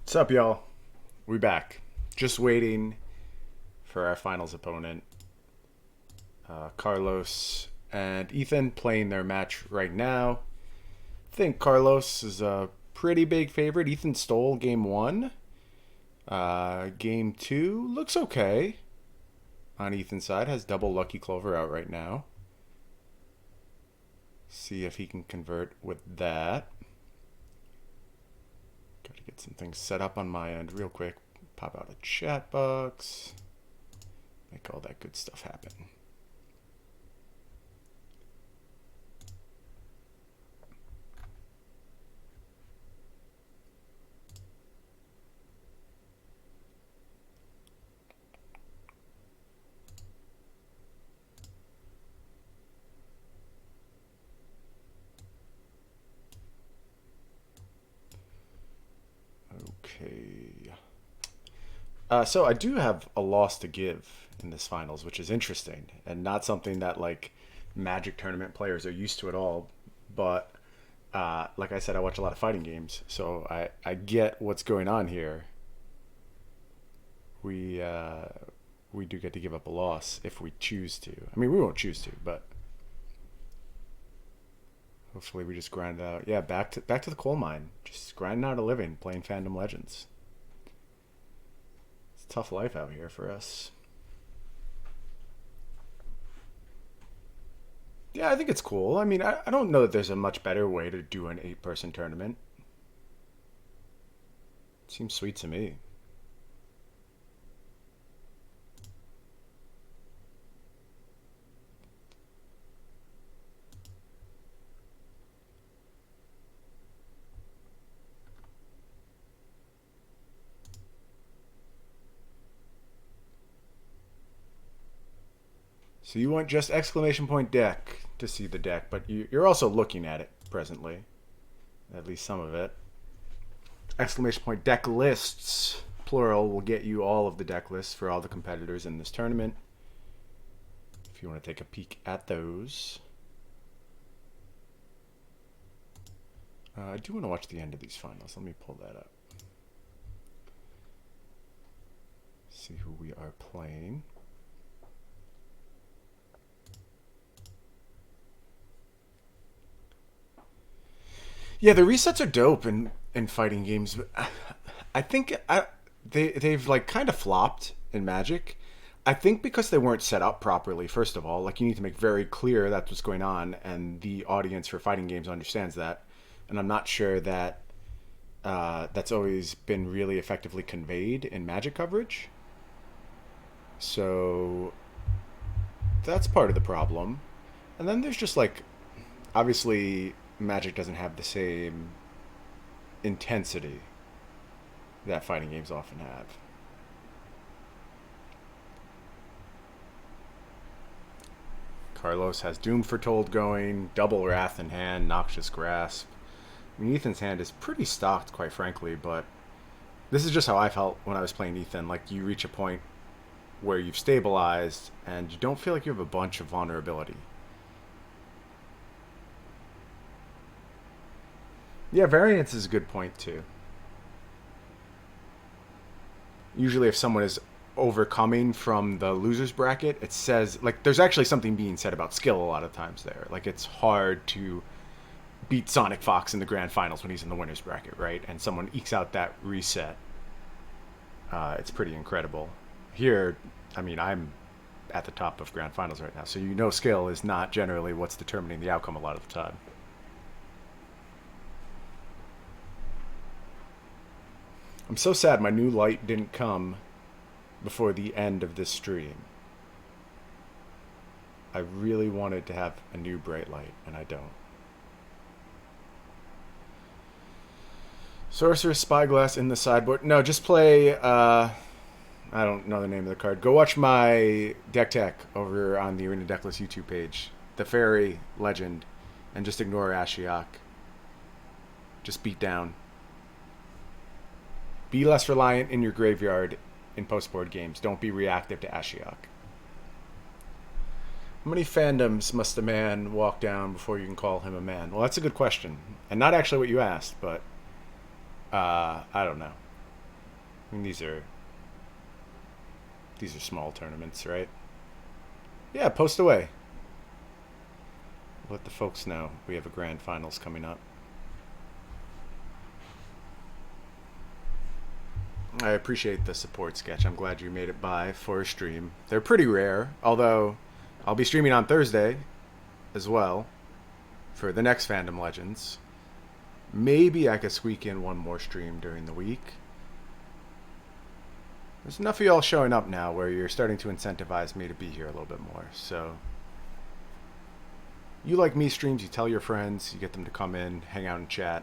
What's up, y'all? We back. Just waiting for our finals opponent, Carlos and Ethan, playing their match right now. I think Carlos is a pretty big favorite. Ethan stole game one. Game two looks okay on Ethan's side. Has double Lucky Clover out right now. See if he can convert with that. Got to get some things set up on my end real quick. Pop out a chat box. Make all that good stuff happen. Okay. So I do have a loss to give in this finals, which is interesting and not something that like Magic tournament players are used to at all. But like I said, I watch a lot of fighting games, so I get what's going on here. We uh, we do get to give up a loss if we choose to. I mean, we won't choose to, but hopefully we just grind it out. Yeah, back to the coal mine, just grinding out a living, playing Fandom Legends. It's a tough life out here for us. Yeah, I think it's cool. I mean, I don't know that there's a much better way to do an eight-person tournament. Seems sweet to me. So you want just exclamation point deck to see the deck, but you're also looking at it presently, at least some of it. Exclamation point deck lists, plural, will get you all of the deck lists for all the competitors in this tournament. If you want to take a peek at those. I do want to watch the end of these finals. Let me pull that up. See who we are playing. Yeah, the resets are dope in fighting games, but I think they've like kind of flopped in Magic. I think because they weren't set up properly. First of all, like you need to make very clear that's what's going on, and the audience for fighting games understands that. And I'm not sure that that's always been really effectively conveyed in Magic coverage. So that's part of the problem. And then there's just like obviously Magic doesn't have the same intensity that fighting games often have. Carlos has Doom Foretold going, Double Wrath in hand, Noxious Grasp. I mean, Ethan's hand is pretty stocked, quite frankly, but this is just how I felt when I was playing Ethan. Like, you reach a point where you've stabilized and you don't feel like you have a bunch of vulnerability. Yeah, variance is a good point, too. Usually, if someone is overcoming from the loser's bracket, it says, like, there's actually something being said about skill a lot of times there. Like, it's hard to beat Sonic Fox in the grand finals when he's in the winner's bracket, right? And someone ekes out that reset. It's pretty incredible. Here, I mean, I'm at the top of grand finals right now, so you know skill is not generally what's determining the outcome a lot of the time. I'm so sad my new light didn't come before the end of this stream. I really wanted to have a new bright light, and I don't. Sorceress Spyglass in the sideboard. No, just play. I don't know the name of the card. Go watch my deck tech over on the Arena Decklist YouTube page. The Fairy Legend, and just ignore Ashiok. Just beat down. Be less reliant in your graveyard in post-board games. Don't be reactive to Ashiok. How many fandoms must a man walk down before you can call him a man? Well, that's a good question. And not actually what you asked, but I don't know. mean, these are small tournaments, right? Yeah, post away. Let the folks know we have a grand finals coming up. I appreciate the support, Sketch. I'm glad you made it by for a stream. They're pretty rare, although I'll be streaming on Thursday as well for the next Fandom Legends. Maybe I could squeak in one more stream during the week. There's enough of y'all showing up now where you're starting to incentivize me to be here a little bit more. So you like me streams, you tell your friends, you get them to come in, hang out and chat.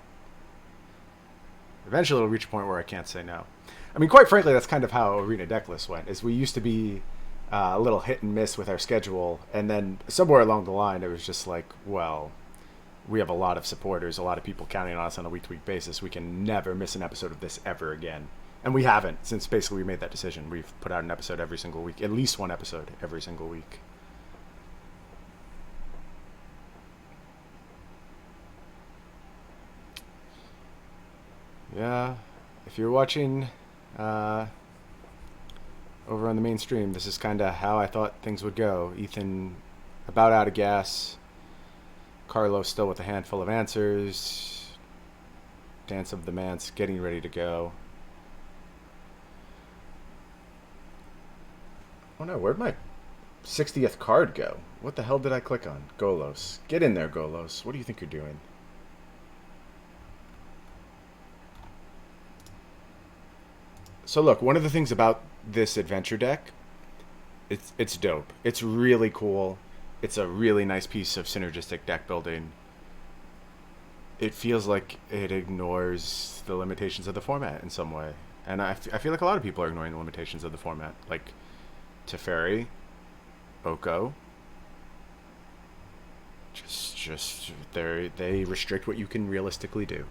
Eventually it'll reach a point where I can't say no. I mean, quite frankly, that's kind of how Arena Decklist went, is we used to be a little hit and miss with our schedule, and then somewhere along the line it was just like, well, we have a lot of supporters, a lot of people counting on us on a week-to-week basis. We can never miss an episode of this ever again. And we haven't, since basically we made that decision. We've put out an episode every single week, at least one episode every single week. Yeah, if you're watching over on the main stream, this is kind of how I thought things would go. Ethan about out of gas. Carlos still with a handful of answers. Dance of the Manse getting ready to go. Oh no, where'd my 60th card go? What the hell did I click on? Golos. Get in there, Golos. What do you think you're doing? So look, one of the things about this adventure deck, it's dope. It's really cool. It's a really nice piece of synergistic deck building. It feels like it ignores the limitations of the format in some way. And I feel like a lot of people are ignoring the limitations of the format. Like Teferi, Oko. Just they restrict what you can realistically do.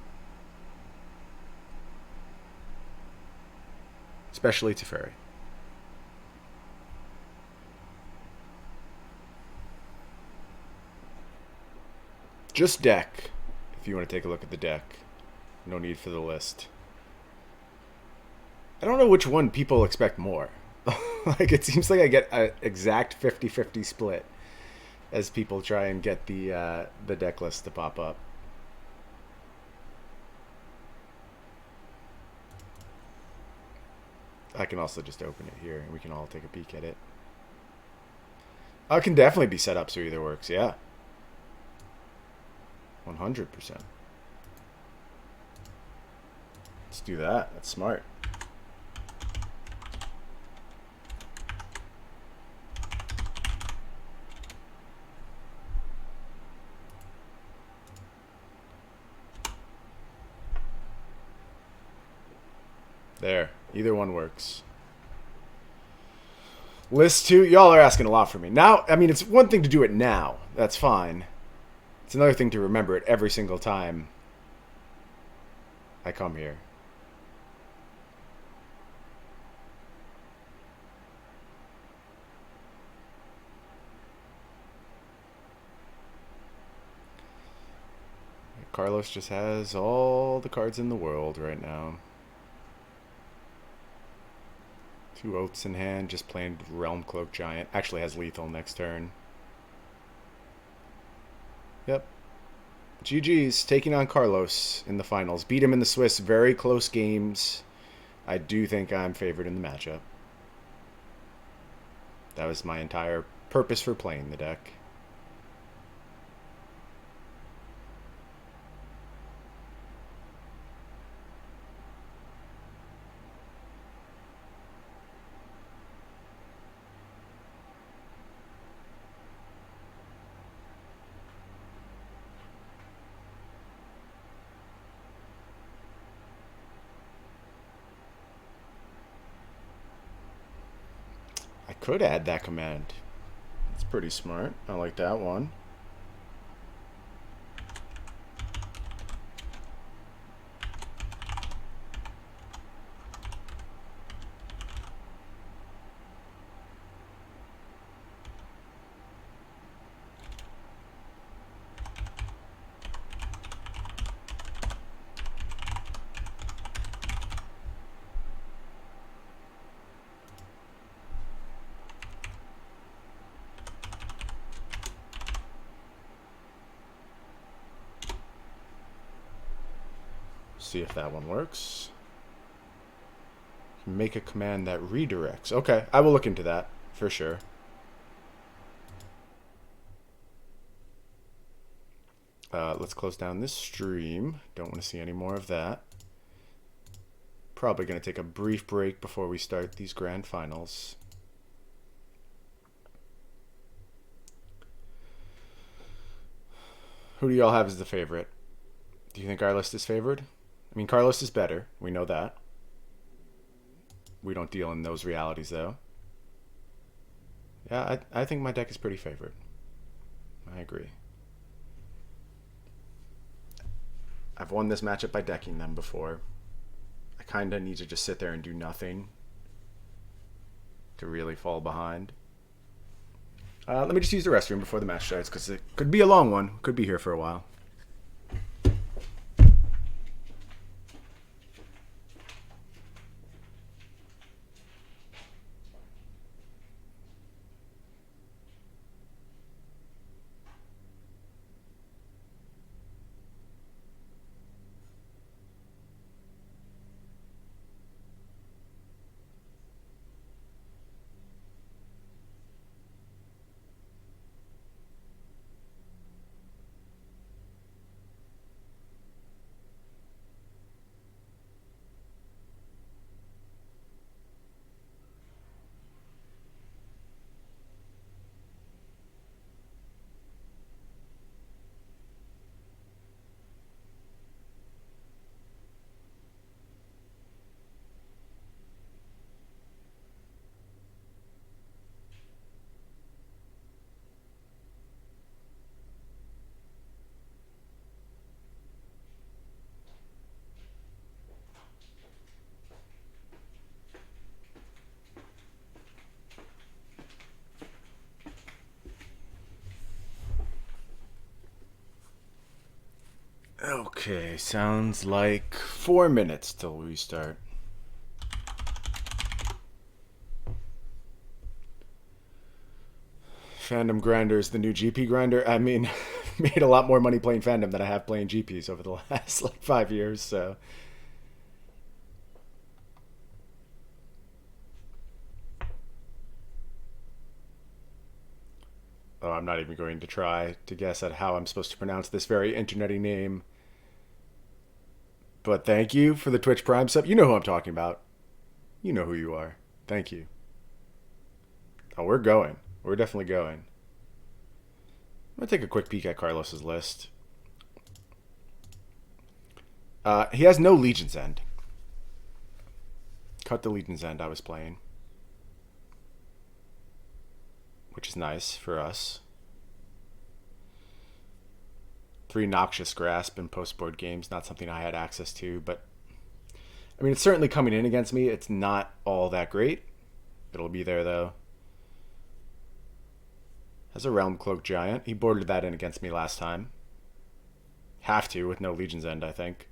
Especially Teferi. Just deck, if you want to take a look at the deck. No need for the list. I don't know which one people expect more. Like, it seems like I get an exact 50-50 split as people try and get the deck list to pop up. I can also just open it here and we can all take a peek at it. Oh, it can definitely be set up so either works, yeah. 100%. Let's do that. That's smart. There. Either one works. List 2. Y'all are asking a lot from me. Now, I mean, it's one thing to do it now. That's fine. It's another thing to remember it every single time I come here. Carlos just has all the cards in the world right now. 2 Oaths in hand, just playing Realm Cloak Giant. Actually has lethal next turn. Yep. GG's taking on Carlos in the finals. Beat him in the Swiss. Very close games. I do think I'm favored in the matchup. That was my entire purpose for playing the deck. I could add that command. It's pretty smart. I like that one. see if that one works. Make a command that redirects. Okay, I will look into that for sure. Let's close down this stream. Don't want to see any more of that. Probably going to take a brief break before we start these grand finals. Who do y'all have as the favorite? Do you think our list is favored? I mean, Carlos is better. We know that. We don't deal in those realities, though. Yeah, I think my deck is pretty favored. I agree. I've won this matchup by decking them before. I kind of need to just sit there and do nothing to really fall behind. Let me just use the restroom before the match starts, because it could be a long one. Could be here for a while. Okay, sounds like 4 minutes till we start. Fandom Grinder is the new GP grinder. I mean, made a lot more money playing Fandom than I have playing GPs over the last like 5 years, so. Oh, I'm not even going to try to guess at how I'm supposed to pronounce this very internety name. But thank you for the Twitch Prime sub. You know who I'm talking about. You know who you are. Thank you. Oh, we're going. We're definitely going. I'm going to take a quick peek at Carlos's list. He has no Legion's End. Cut the Legion's End I was playing. Which is nice for us. 3 Noxious Grasp in post-board games. Not something I had access to, but I mean, it's certainly coming in against me. It's not all that great. It'll be there, though. Has a Realm Cloak Giant. He boarded that in against me last time. Have to, with no Legion's End, I think.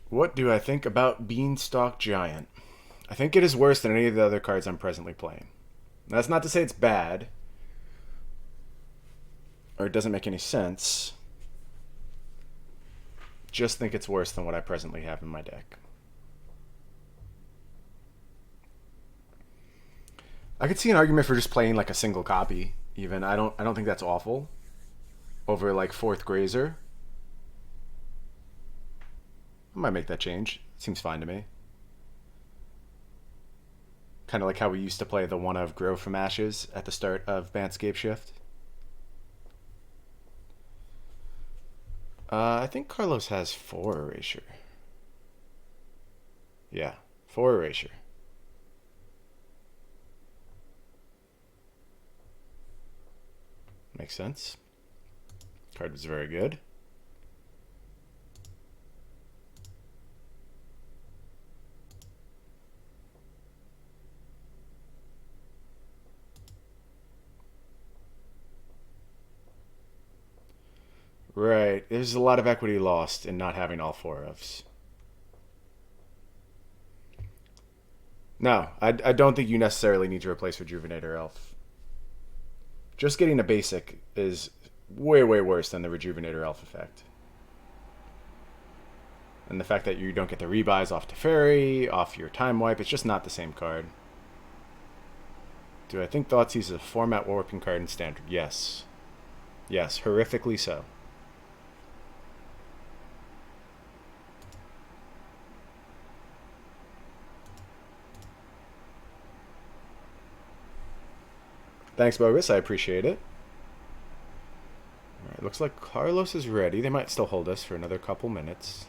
What do I think about Beanstalk Giant? I think it is worse than any of the other cards I'm presently playing. That's not to say it's bad, or it doesn't make any sense. Just think it's worse than what I presently have in my deck. I could see an argument for just playing like a single copy, even. I don't think that's awful. Over like 4th Grazer. I might make that change. Seems fine to me. Kind of like how we used to play the one of Grow from Ashes at the start of Bant Scapeshift. I think Carlos has 4 Erasure. Yeah, 4 Erasure. Makes sense. Card was very good. Right. There's a lot of equity lost in not having all four ofs. No, I don't think you necessarily need to replace Rejuvenator Elf. Just getting a basic is way, way worse than the Rejuvenator Elf effect. And the fact that you don't get the rebuys off Teferi, off your Time Wipe, it's just not the same card. Do I think Thoughtseize is a format warping card in Standard? Yes. Yes, horrifically so. Thanks, Bogus. I appreciate it. Alright, looks like Carlos is ready. They might still hold us for another couple minutes.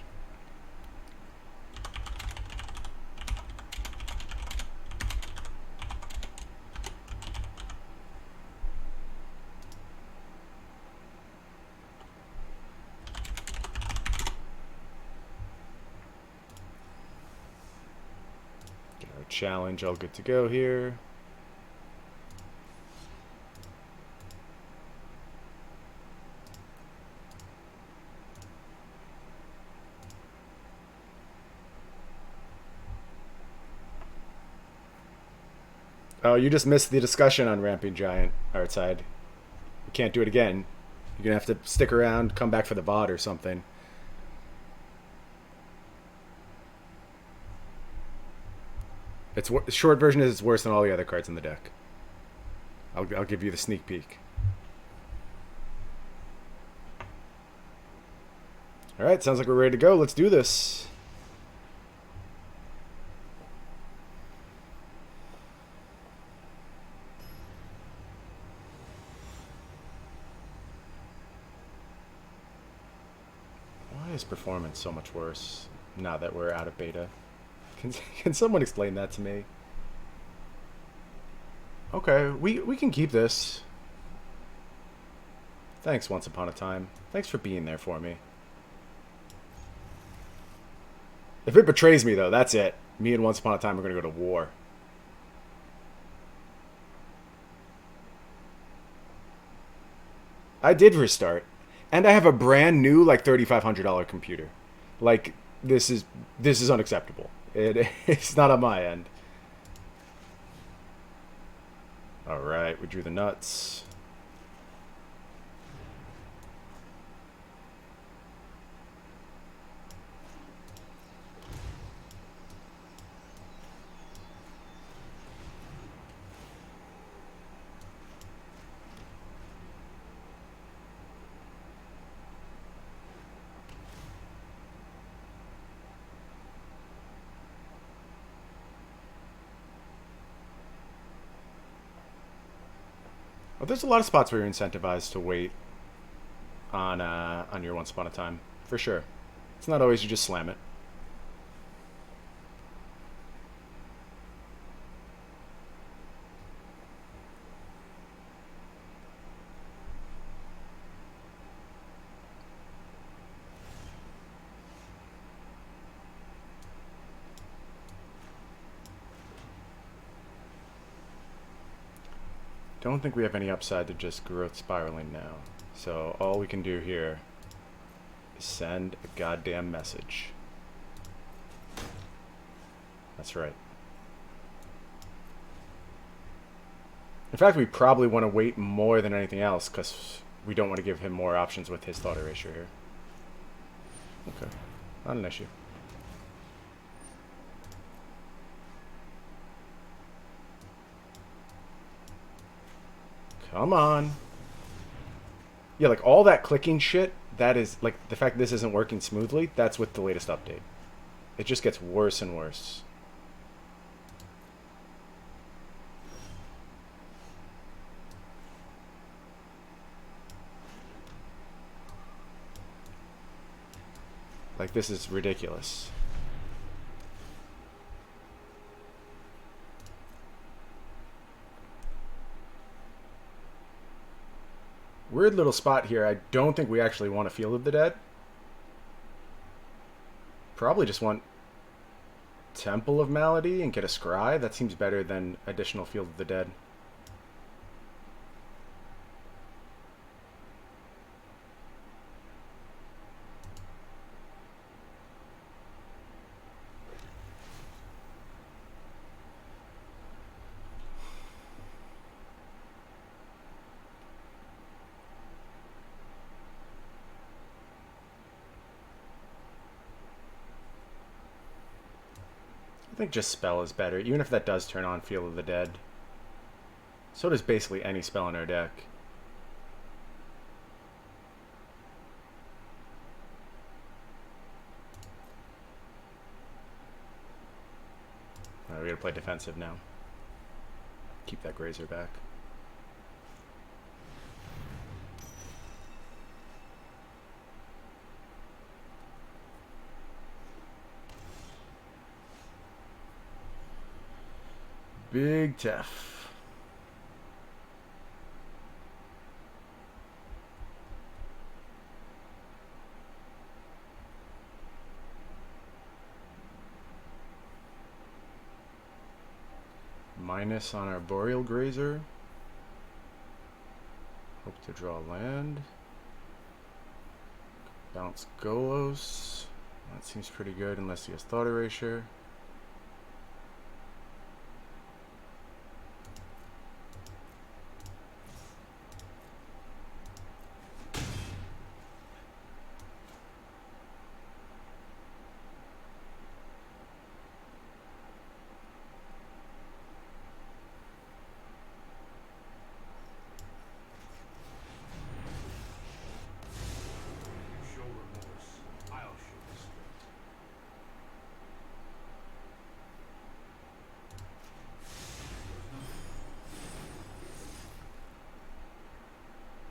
Get our challenge all good to go here. Oh, you just missed the discussion on Ramping Giant, Artside. You can't do it again. You're going to have to stick around, come back for the VOD or something. It's short version is it's worse than all the other cards in the deck. I'll give you the sneak peek. All right, sounds like we're ready to go. Let's do this. Why is performance so much worse now that we're out of beta? Can someone explain that to me? Okay, we can keep this. Thanks, Once Upon a Time. Thanks for being there for me. If it betrays me, though, that's it. Me and Once Upon a Time are going to go to war. I did restart. And I have a brand new, like, $3,500 computer. Like, this is unacceptable. It's not on my end. Alright, we drew the nuts. Well, there's a lot of spots where you're incentivized to wait on your Once Upon a Time, for sure. It's not always you just slam it. Don't think we have any upside to just growth spiraling now. So all we can do here is send a goddamn message. That's right. In fact, we probably want to wait more than anything else because we don't want to give him more options with his thought erasure here. Okay, not an issue. Come on. Yeah, like all that clicking shit, that is, like, the fact this isn't working smoothly, that's with the latest update. It just gets worse and worse. Like, this is ridiculous. Weird little spot here. I don't think we actually want a Field of the Dead. Probably just want Temple of Malady and get a Scry. That seems better than additional Field of the Dead. I think just spell is better, even if that does turn on Field of the Dead. So does basically any spell in our deck. Alright, we gotta play defensive now. Keep that Grazer back. Big Tef. Minus on our Boreal Grazer. Hope to draw land. Bounce Golos. That seems pretty good unless he has Thought Erasure.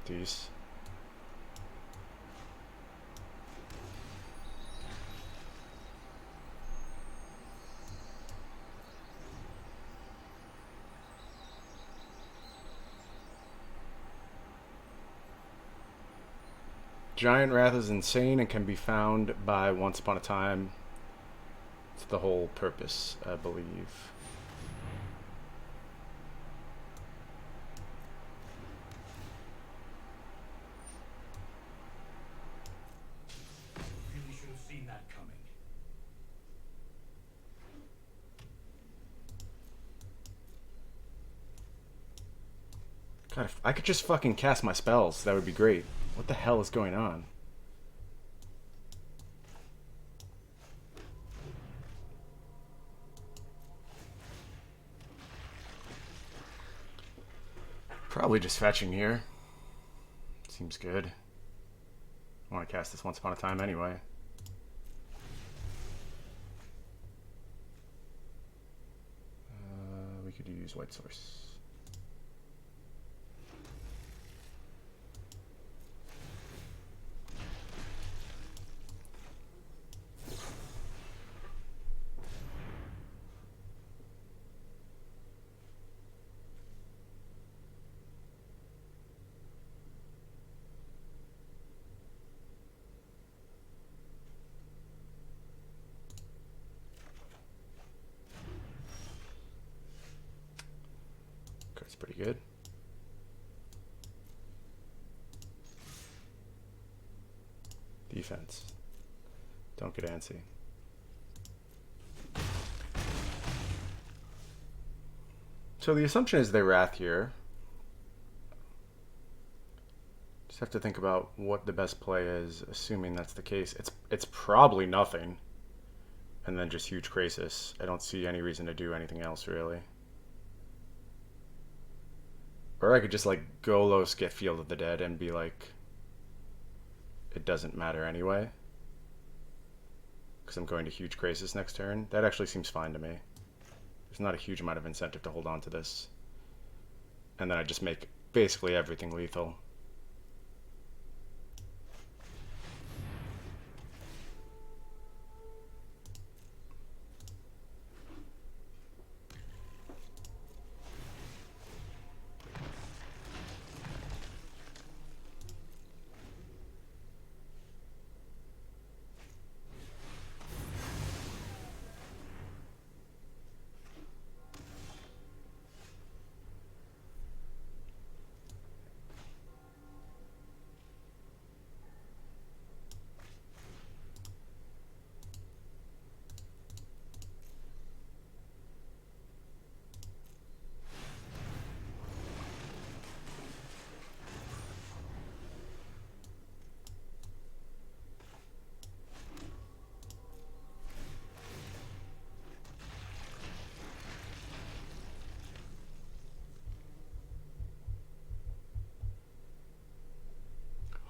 These. Giant Wrath is insane and can be found by Once Upon a Time. It's the whole purpose, I believe. Really should have seen that coming. God, if I could just fucking cast my spells, that would be great. What the hell is going on? Probably just fetching here. Seems good. I want to cast this Once Upon a Time anyway. We could use White Source. That's pretty good. Defense. Don't get antsy. So the assumption is they Wrath here. Just have to think about what the best play is, assuming that's the case. It's probably nothing. And then just huge Krasis. I don't see any reason to do anything else, really. Or I could just, like, Golos get Field of the Dead and be like, it doesn't matter anyway. Because I'm going to huge Krasis next turn. That actually seems fine to me. There's not a huge amount of incentive to hold on to this. And then I just make basically everything lethal.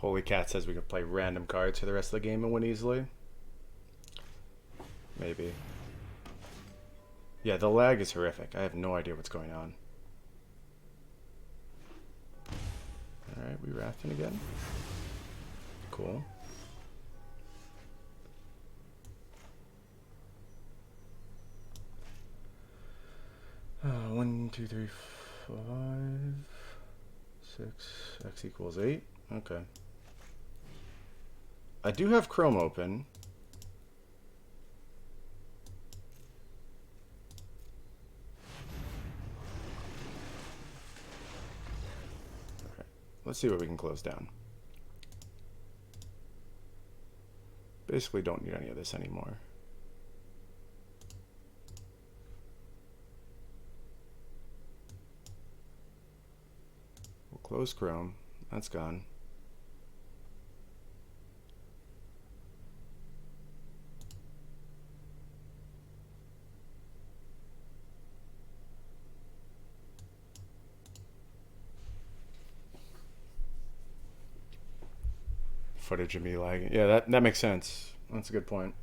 Holy Cat says we could play random cards for the rest of the game and win easily. Maybe. Yeah, the lag is horrific. I have no idea what's going on. Alright, we rafting again. Cool. One, two, three, 5, 6. X equals 8. Okay. I do have Chrome open. Okay. Let's see what we can close down. Basically don't need any of this anymore. We'll close Chrome. That's gone. Footage of me lagging. Yeah, that makes sense. That's a good point.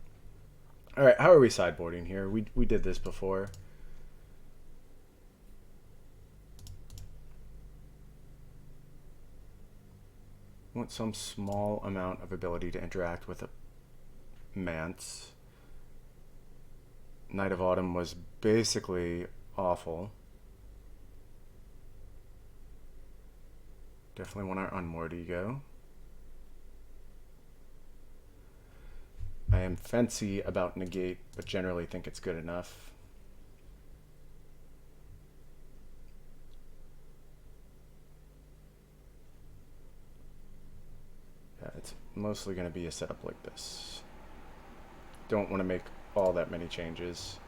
All right, how are we sideboarding here? We did this before. Want some small amount of ability to interact with a Mance. Night of Autumn was basically awful. Definitely want our Unmortigo. I am fancy about negate, but generally think it's good enough. Yeah, it's mostly going to be a setup like this. Don't want to make all that many changes.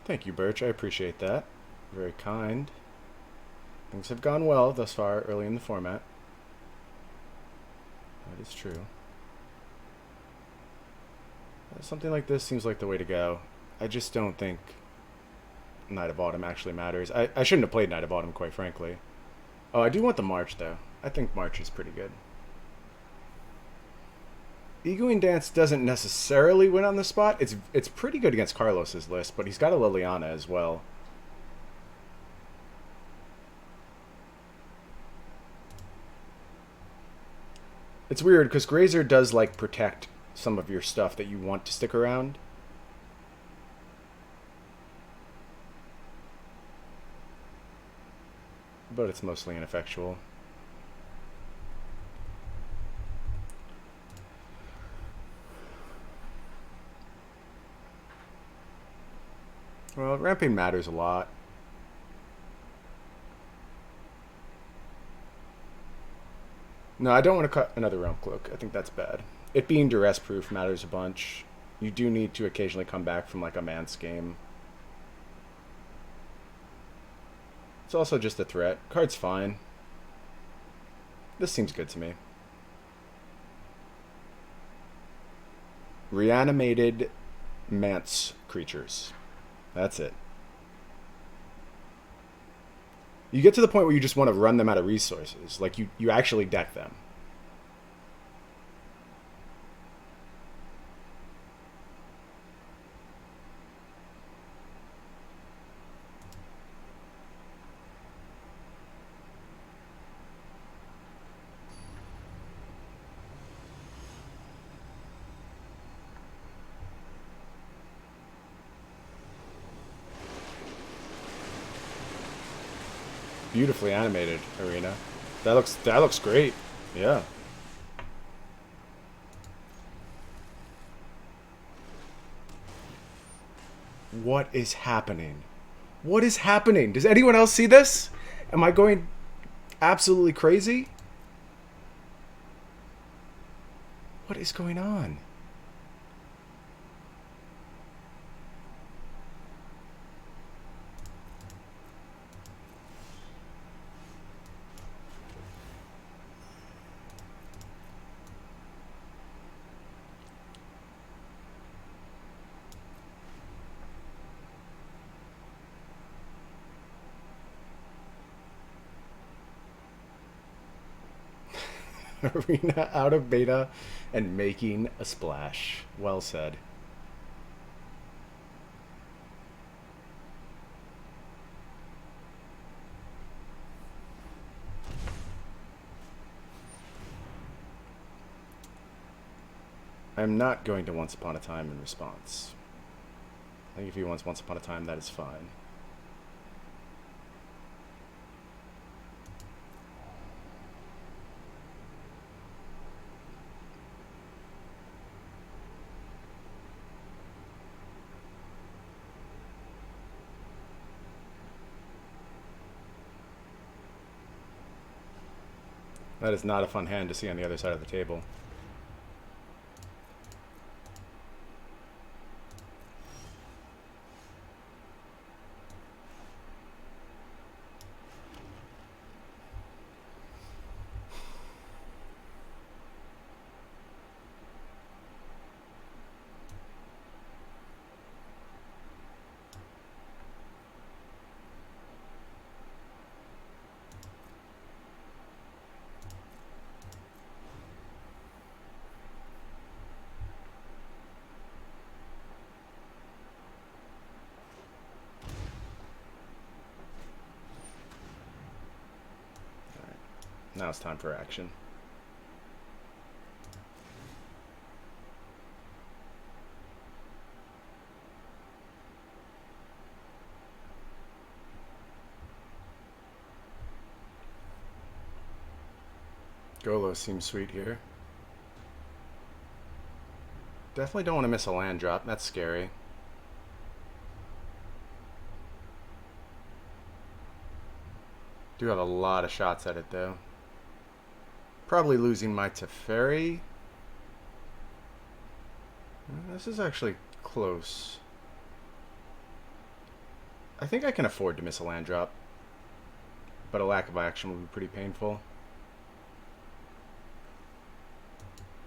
Thank you, Birch. I appreciate that. Very kind. Things have gone well thus far early in the format. That is true. Something like this seems like the way to go. I just don't think Night of Autumn actually matters. I shouldn't have played Night of Autumn, quite frankly. Oh, I do want the March, though. I think March is pretty good. Egoing Dance doesn't necessarily win on the spot. It's pretty good against Carlos's list, but he's got a Liliana as well. It's weird, because Grazer does, like, protect some of your stuff that you want to stick around. But it's mostly ineffectual. Well, ramping matters a lot. No, I don't want to cut another Realm Cloak. I think that's bad. It being duress proof matters a bunch. You do need to occasionally come back from like a Mance game. It's also just a threat. Card's fine. This seems good to me. Reanimated Mance creatures. That's it. You get to the point where you just want to run them out of resources. Like, you actually deck them. Beautifully animated arena. That looks great. Yeah. What is happening? What is happening? Does anyone else see this? Am I going absolutely crazy? What is going on? Arena out of beta and making a splash. Well said. I'm not going to Once Upon a Time in response. I think if he wants Once Upon a Time, that is fine. That is not a fun hand to see on the other side of the table. Now it's time for action. Golos seems sweet here. Definitely don't want to miss a land drop. That's scary. Do have a lot of shots at it though. Probably losing my Teferi. This is actually close. I think I can afford to miss a land drop, but a lack of action would be pretty painful.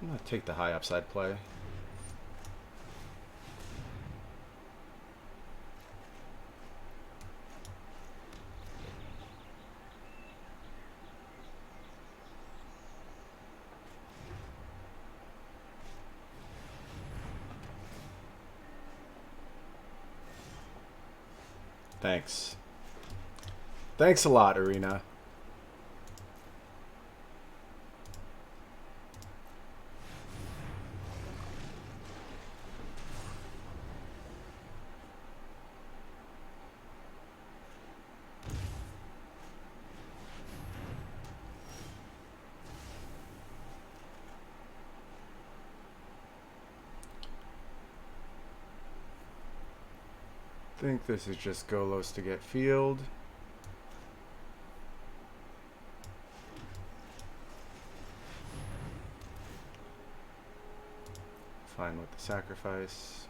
I'm going to take the high upside play. Thanks. Thanks a lot, Arena. I think this is just Golos to get field. Fine with the sacrifice.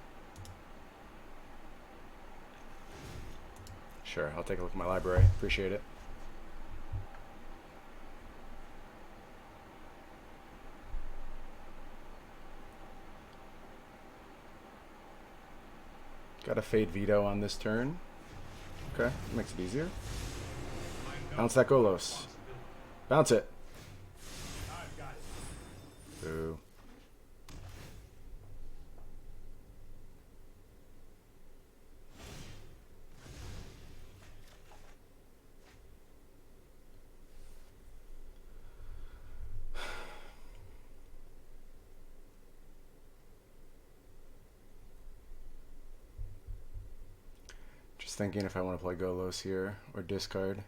Sure, I'll take a look at my library. Appreciate it. Got a Fade Veto on this turn. Okay, makes it easier. Bounce that Golos. Bounce it. Boo. Just thinking if I want to play Golos here or discard.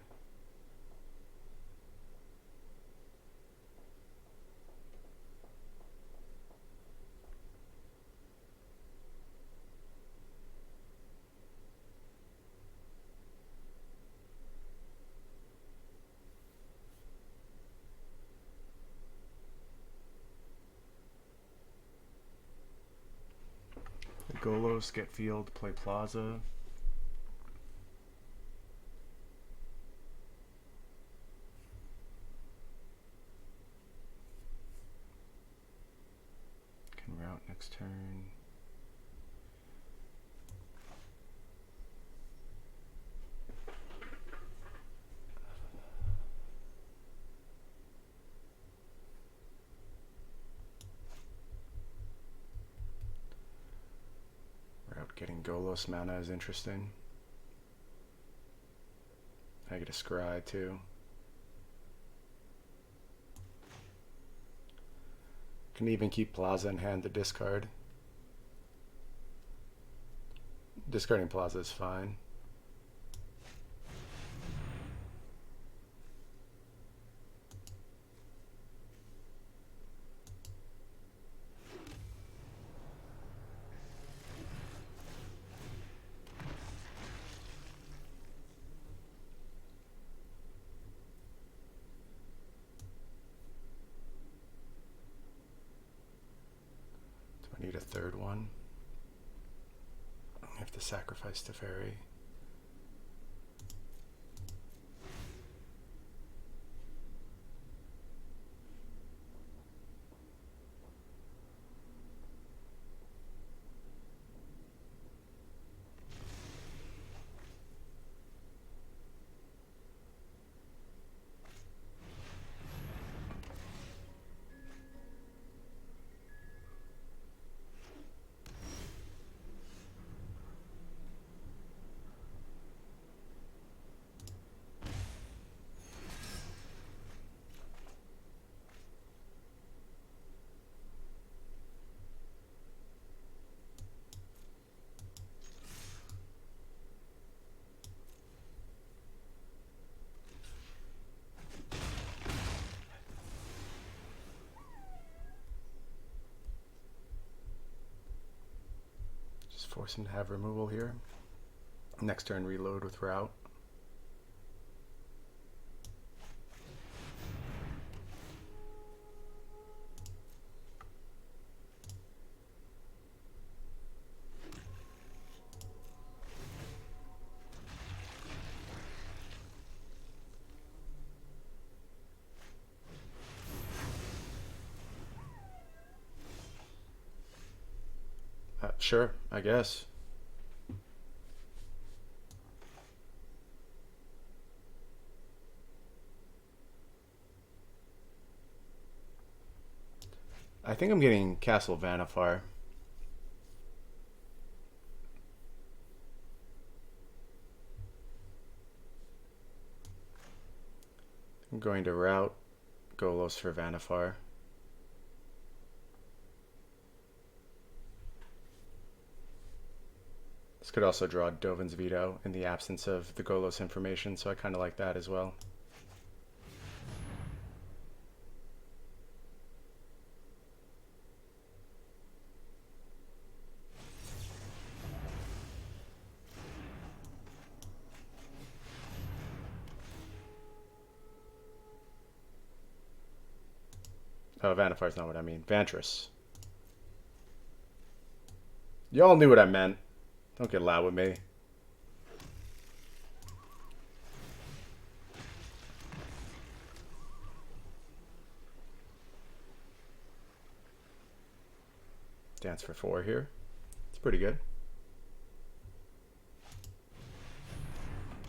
Golos, get field, play Plaza. Can route next turn. Getting Golos mana is interesting. I get a scry too. Can even keep Plaza in hand to discard. Discarding Plaza is fine. Need a third one. I have to sacrifice Teferi. Force him to have removal here. Next turn, reload with route. Sure, I guess. I think I'm getting Castle Vanifar. I'm going to route Golos for Vanifar. This could also draw Dovin's Veto in the absence of the Golos information, so I kind of like that as well. Oh, Vanifar's not what I mean. Vantress. Y'all knew what I meant. Don't get loud with me. Dance for 4 here. It's pretty good.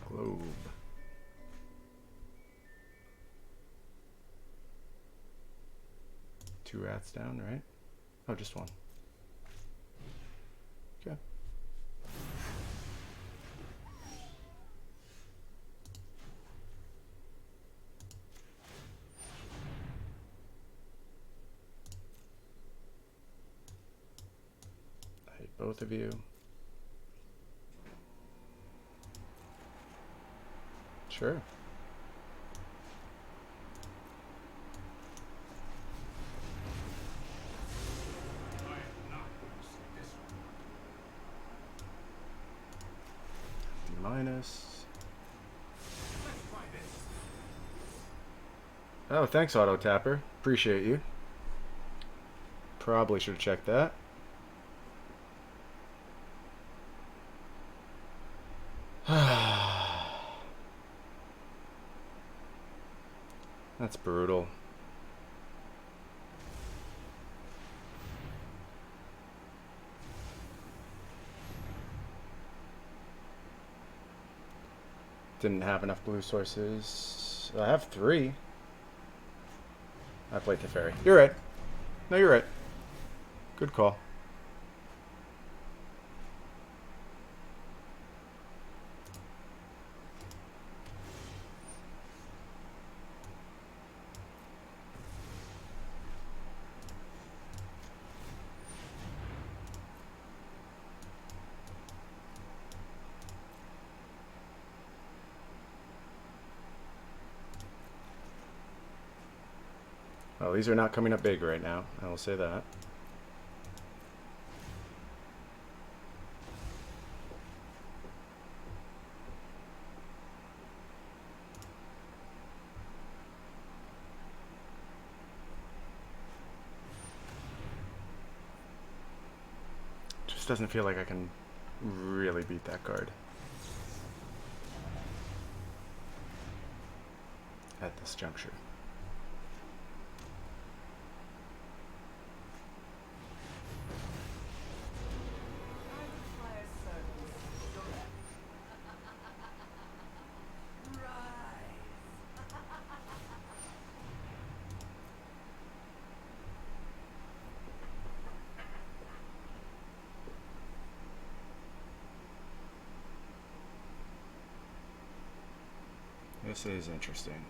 Globe. Two rats down, right? Oh, just one. Okay. I hate both of you. Sure. Minus. Oh, thanks, Auto Tapper. Appreciate you. Probably should have checked that. That's brutal. Didn't have enough blue sources. I have 3. I played Teferi. You're right. No, you're right. Good call. Well, these are not coming up big right now, I will say that. Just doesn't feel like I can really beat that card at this juncture. This is interesting.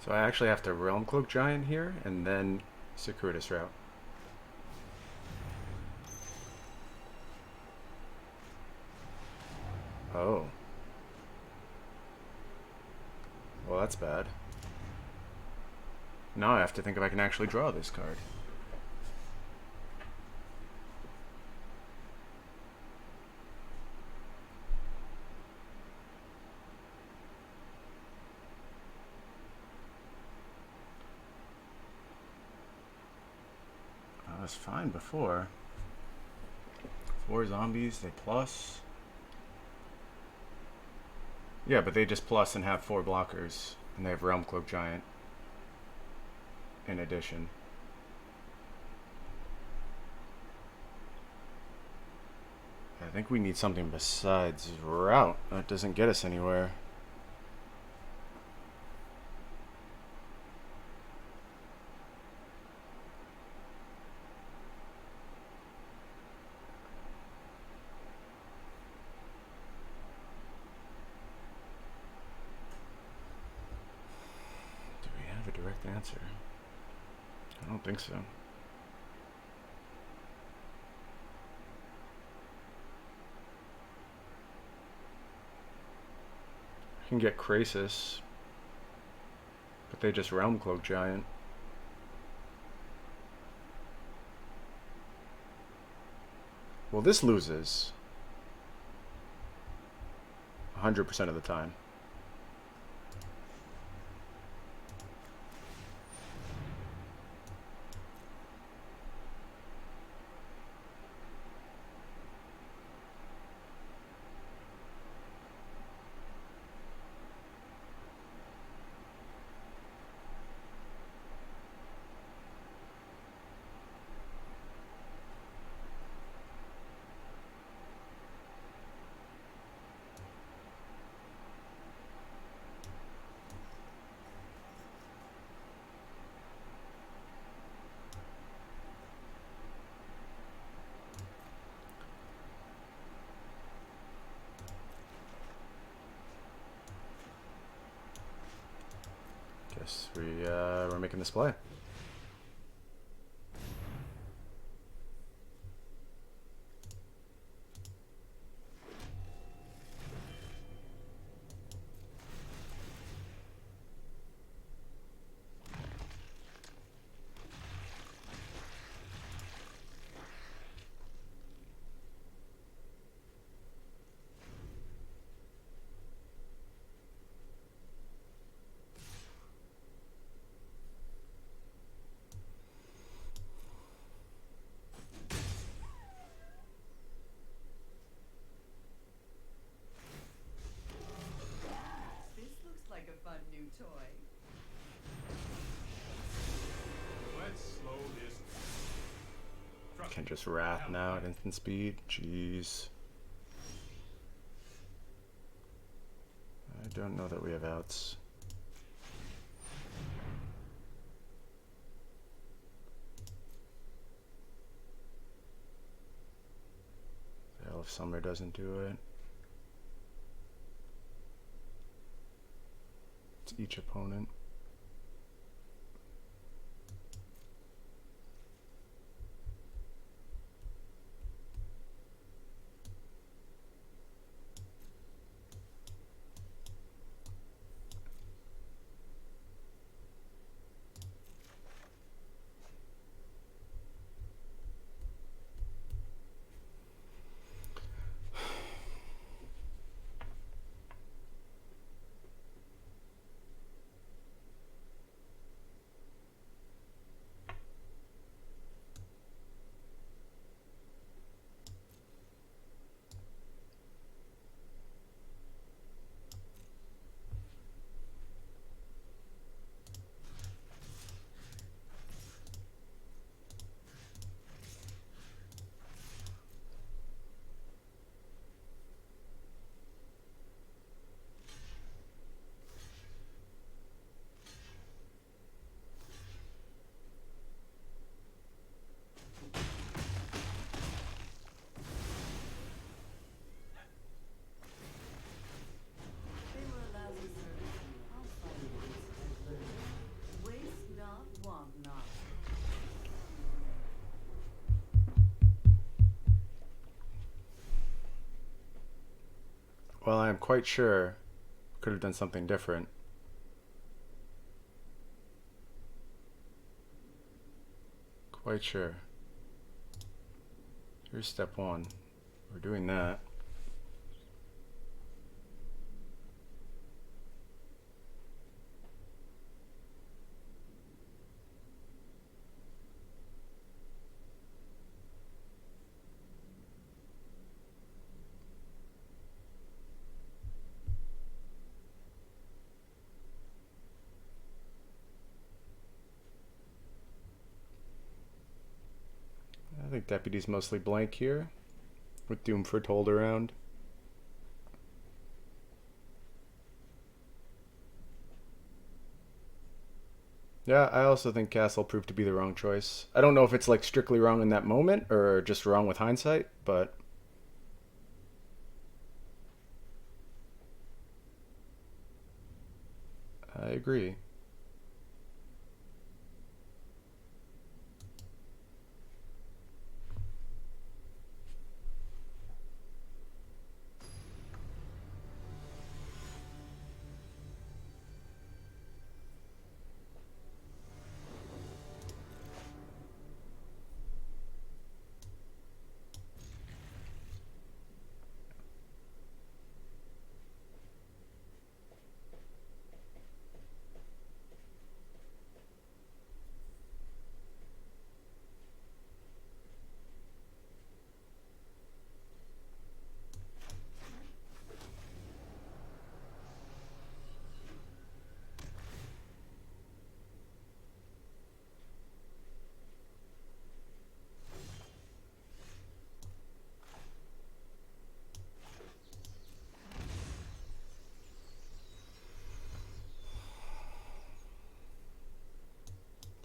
So I actually have to Realm Cloak Giant here, and then Circuitous Route. Oh. Well, that's bad. Now I have to think if I can actually draw this card. I was fine before. 4 zombies, they plus. Yeah, but they just plus and have 4 blockers, and they have Realm Cloak Giant in addition. I think we need something besides Route. That doesn't get us anywhere. Direct answer? I don't think so. I can get Krasis, but they just Realm Cloak Giant. Well, this loses 100% of the time. Yes, we're making this play. Can just wrath now at instant speed. Jeez. I don't know that we have outs. Hell, if Summer doesn't do it. It's each opponent. Well, I am quite sure could have done something different. Quite sure. Here's step one. We're doing that. I think Deputy's mostly blank here, with Doomford hold around. Yeah, I also think Castle proved to be the wrong choice. I don't know if it's like strictly wrong in that moment or just wrong with hindsight, but I agree.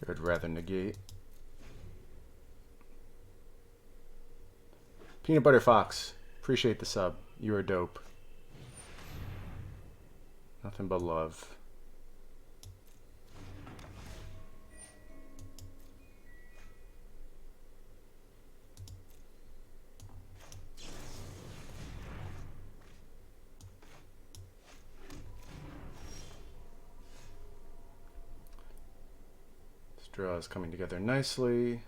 I'd rather negate. Peanut Butter Fox, appreciate the sub. You are dope. Nothing but love. Draw is coming together nicely.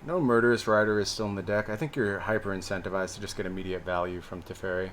No Murderous Rider is still in the deck. I think you're hyper incentivized to just get immediate value from Teferi.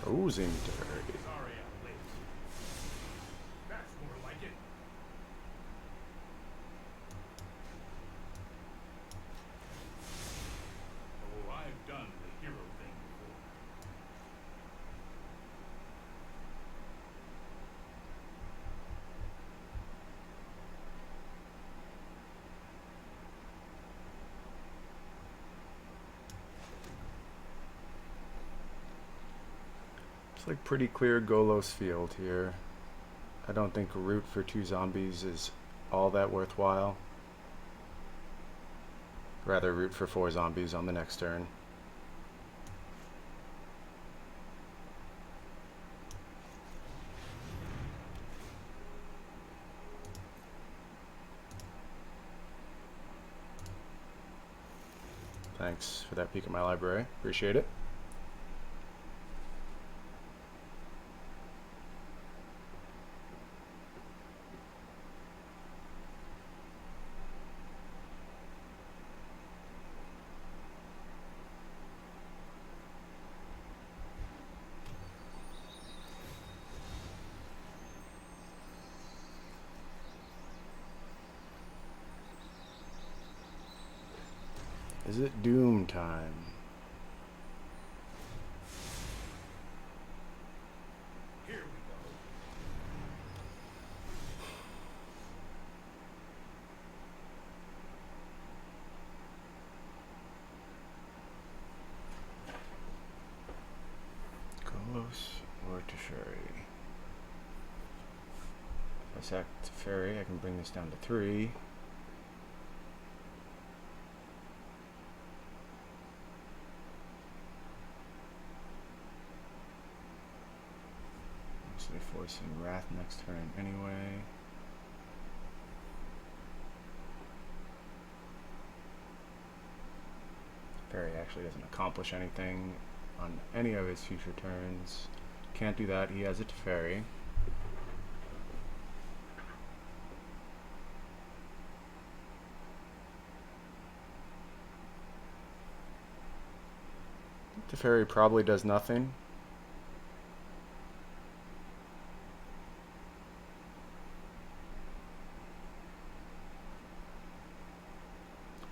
Oozing Teferi. Sorry I'm late. That's more like it. Oh, I've done the hero thing before. It's like pretty clear Golos field here. I don't think root for 2 zombies is all that worthwhile. Rather root for 4 zombies on the next turn. Thanks for that peek at my library. Appreciate it. Is it doom time? Here we go. Golos or Teferi? If I sack Teferi, I can bring this down to 3. Mostly forcing Wrath next turn anyway. Teferi actually doesn't accomplish anything on any of his future turns. Can't do that, he has a Teferi. Teferi probably does nothing.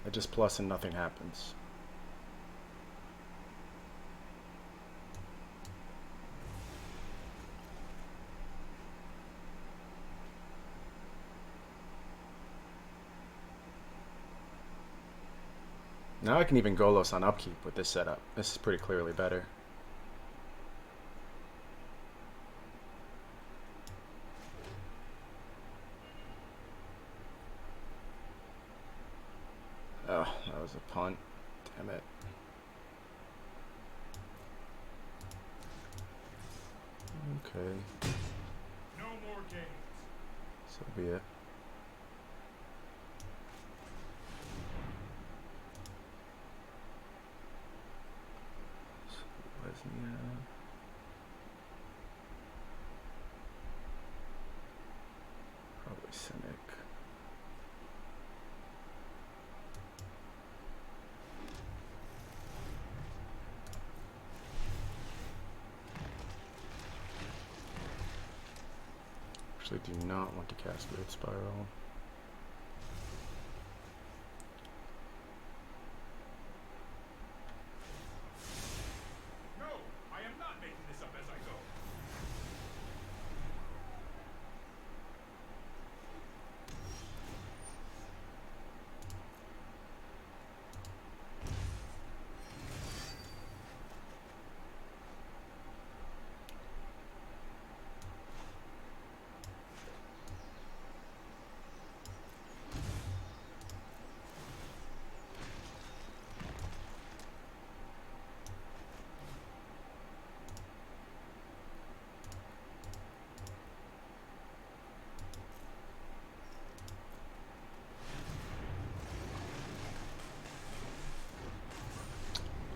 I just plus and nothing happens. Now I can even Golos on upkeep with this setup. This is pretty clearly better. Oh, that was a punt. Damn it. Okay. No more games. So be it. Probably Cynic. Actually do not want to cast Great Spiral. No, I am not making this up as I go.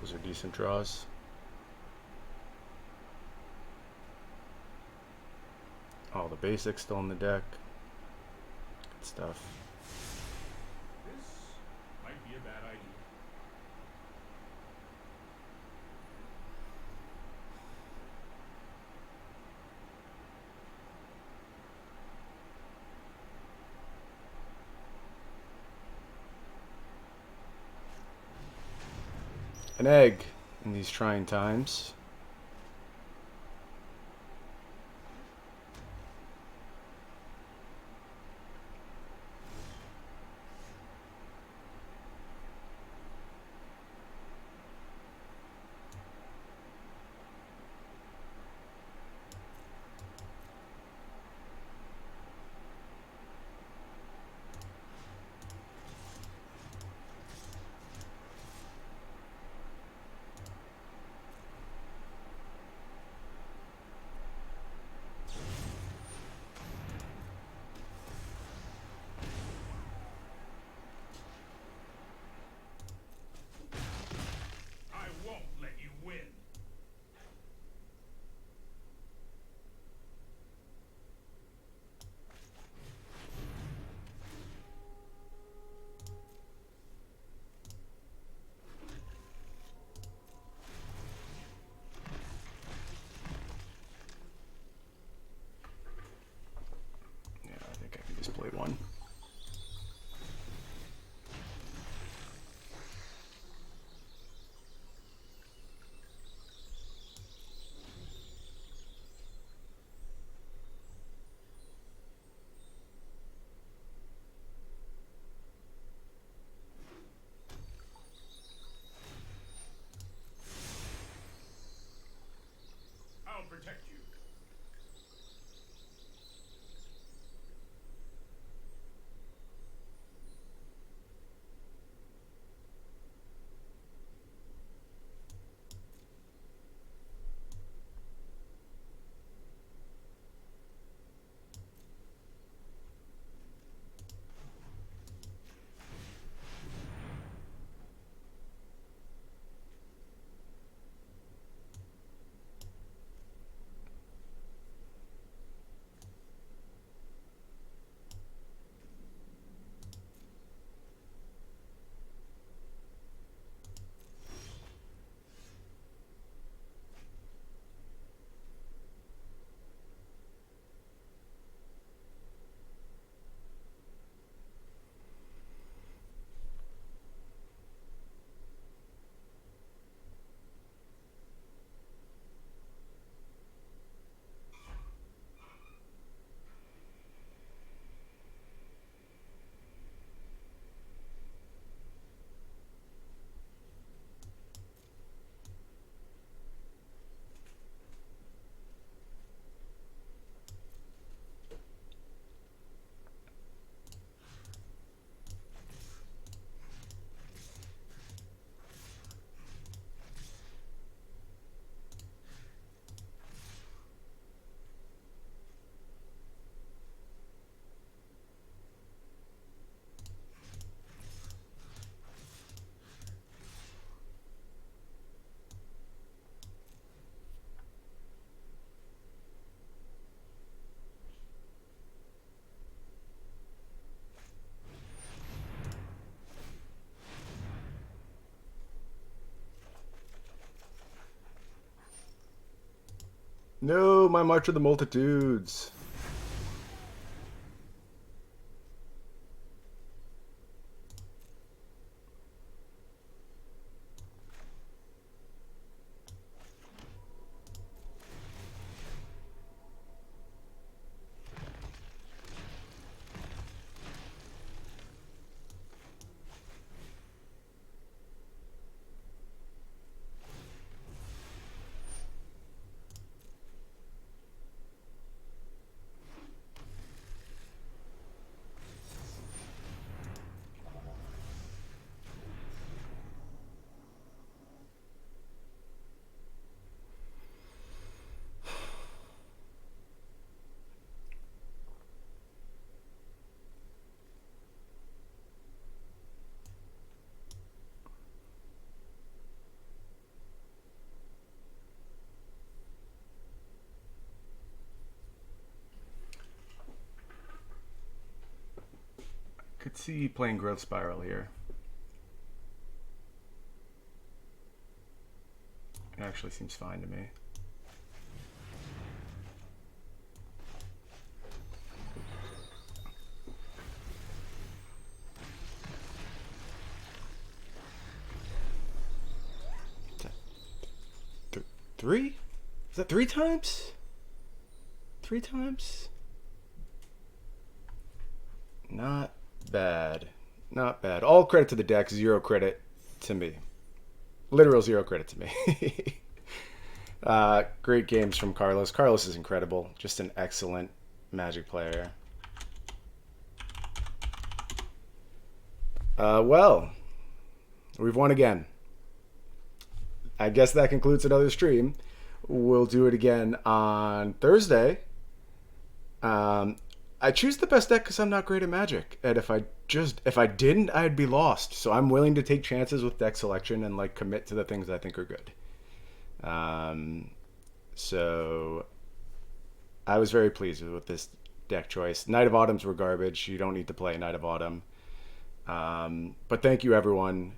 Those are decent draws. All the basics still in the deck. Good stuff. This might be a bad idea. An egg in these trying times. I won't let you win. Yeah, I think I can just play one. I'll protect you. No, my March of the Multitudes. could see playing Growth Spiral here. It actually seems fine to me. Three? Is that 3 times? 3 times? Not bad. Not bad. All credit to the deck, 0 credit to me. Literal 0 credit to me. Great games from Carlos. Carlos is incredible. Just an excellent Magic player. Well, we've won again. I guess that concludes another stream. We'll do it again on Thursday. I choose the best deck because I'm not great at Magic, and if I didn't, I'd be lost. So I'm willing to take chances with deck selection and like commit to the things I think are good. So I was very pleased with this deck choice. Night of Autumns were garbage. You don't need to play Night of Autumn. But thank you everyone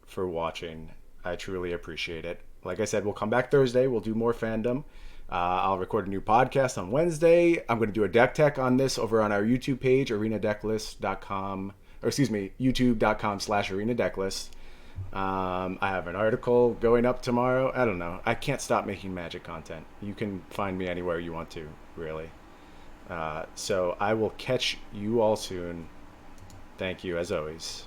for watching. I truly appreciate it. Like I said, we'll come back Thursday. We'll do more fandom. I'll record a new podcast on Wednesday. I'm going to do a deck tech on this over on our YouTube page, arenadecklist.com, or excuse me, youtube.com/arenadecklist. I have an article going up tomorrow. I don't know. I can't stop making Magic content. You can find me anywhere you want to, really. So I will catch you all soon. Thank you, as always.